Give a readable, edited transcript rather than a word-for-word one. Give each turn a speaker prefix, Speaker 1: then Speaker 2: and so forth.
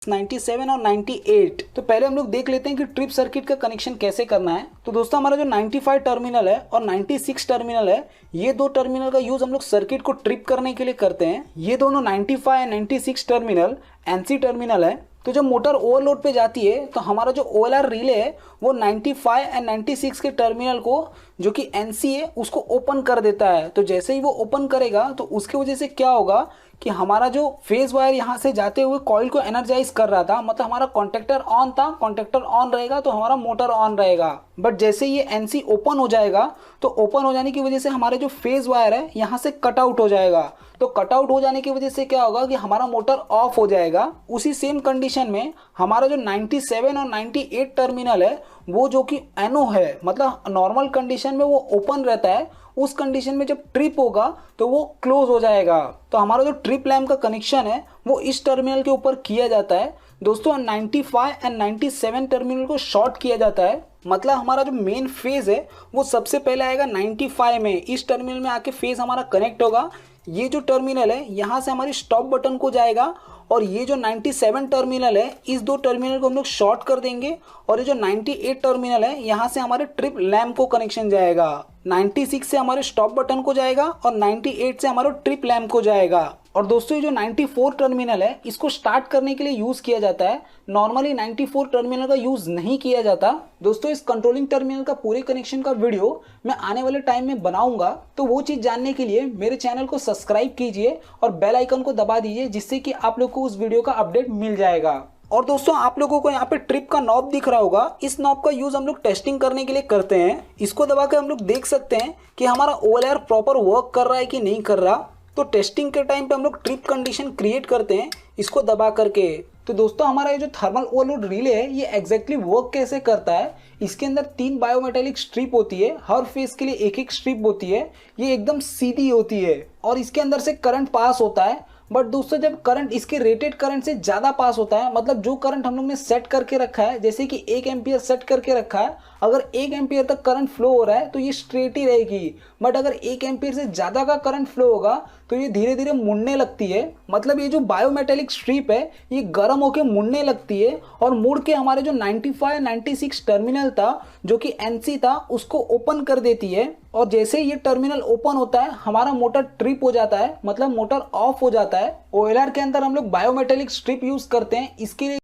Speaker 1: 97 और 98। तो पहले हम लोग देख लेते हैं कि ट्रिप सर्किट का कनेक्शन कैसे करना है। तो दोस्तों हमारा जो 95 टर्मिनल है और 96 टर्मिनल है, ये दो टर्मिनल का यूज हम लोग सर्किट को ट्रिप करने के लिए करते हैं। ये दोनों 95 एंड 96 टर्मिनल एनसी टर्मिनल है। तो जब मोटर ओवरलोड पे जाती है तो हमारा जो ओएलआर रिले है वो 95 एंड 96 के टर्मिनल को, जो कि एनसी है, उसको ओपन कर देता है। तो जैसे ही वो ओपन करेगा तो उसके वजह से क्या होगा कि हमारा जो फेज वायर यहाँ से जाते हुए कॉइल को एनर्जाइज कर रहा था, मतलब हमारा कॉन्टेक्टर ऑन था, कॉन्टेक्टर ऑन रहेगा तो हमारा मोटर ऑन रहेगा। बट जैसे ये एनसी ओपन हो जाएगा तो ओपन हो जाने की वजह से हमारे जो फेज वायर है यहाँ से कट आउट हो जाएगा। तो कट आउट हो जाने की वजह से क्या होगा कि हमारा मोटर ऑफ हो जाएगा। उसी सेम कंडीशन में हमारा जो 97 और 98 टर्मिनल है वो, जो कि एनो है, मतलब नॉर्मल कंडीशन में वो ओपन रहता है, उस कंडीशन में जब ट्रिप होगा तो वो क्लोज हो जाएगा। तो हमारा जो ट्रिप लैम्प का कनेक्शन है वो इस टर्मिनल के ऊपर किया जाता है। दोस्तों 95 एंड 97 टर्मिनल को शॉर्ट किया जाता है, मतलब हमारा जो मेन फेज है वो सबसे पहले आएगा 95 में, इस टर्मिनल में आके फेज हमारा कनेक्ट होगा। ये जो टर्मिनल है यहाँ से हमारी स्टॉप बटन को जाएगा और ये जो 97 टर्मिनल है इस दो टर्मिनल को हम लोग शॉर्ट कर देंगे और ये जो 98 टर्मिनल है यहाँ से हमारे ट्रिप लैम्प को कनेक्शन जाएगा। 96 से हमारे स्टॉप बटन को जाएगा और 98 से हमारे ट्रिप लैम्प को जाएगा। और दोस्तों ये जो 94 टर्मिनल है इसको स्टार्ट करने के लिए यूज़ किया जाता है। नॉर्मली 94 टर्मिनल का यूज़ नहीं किया जाता। दोस्तों इस कंट्रोलिंग टर्मिनल का पूरे कनेक्शन का वीडियो मैं आने वाले टाइम में बनाऊंगा, तो वो चीज़ जानने के लिए मेरे चैनल को सब्सक्राइब कीजिए और बेल आइकन को दबा दीजिए, जिससे कि आप लोग को उस वीडियो का अपडेट मिल जाएगा। और दोस्तों आप लोगों को यहाँ पे ट्रिप का नॉब दिख रहा होगा, इस नॉब का यूज हम लोग टेस्टिंग करने के लिए करते हैं। इसको दबा के हम लोग देख सकते हैं कि हमारा ओएलआर प्रॉपर वर्क कर रहा है कि नहीं कर रहा। तो टेस्टिंग के टाइम पे हम लोग ट्रिप कंडीशन क्रिएट करते हैं इसको दबा करके। तो दोस्तों हमारा ये जो थर्मल ओवरलोड रिले है ये एग्जैक्टली वर्क कैसे करता है, इसके अंदर 3 बायोमेटेलिक स्ट्रिप होती है, हर फेस के लिए एक एक स्ट्रिप होती है, ये एकदम सीधी होती है और इसके अंदर से करंट पास होता है। बट दोस्तों जब करंट इसके रेटेड करंट से ज़्यादा पास होता है, मतलब जो करंट हम लोग ने सेट करके रखा है, जैसे कि 1 एम्पियर सेट करके रखा है, अगर 1 एम्पियर तक करंट फ्लो हो रहा है तो ये स्ट्रेट ही रहेगी। बट अगर 1 एम्पियर से ज़्यादा का करंट फ्लो होगा तो ये धीरे धीरे मुड़ने लगती है, मतलब ये जो बायोमेटेलिक स्ट्रिप है ये गर्म होकर मुड़ने लगती है और मुड़ के हमारे जो 95 96 टर्मिनल था, जो कि एनसी था, उसको ओपन कर देती है। और जैसे ये टर्मिनल ओपन होता है हमारा मोटर ट्रिप हो जाता है, मतलब मोटर ऑफ हो जाता है। ओएलआर के अंदर हम लोग बायोमेटेलिक स्ट्रिप यूज करते हैं, इसके लिए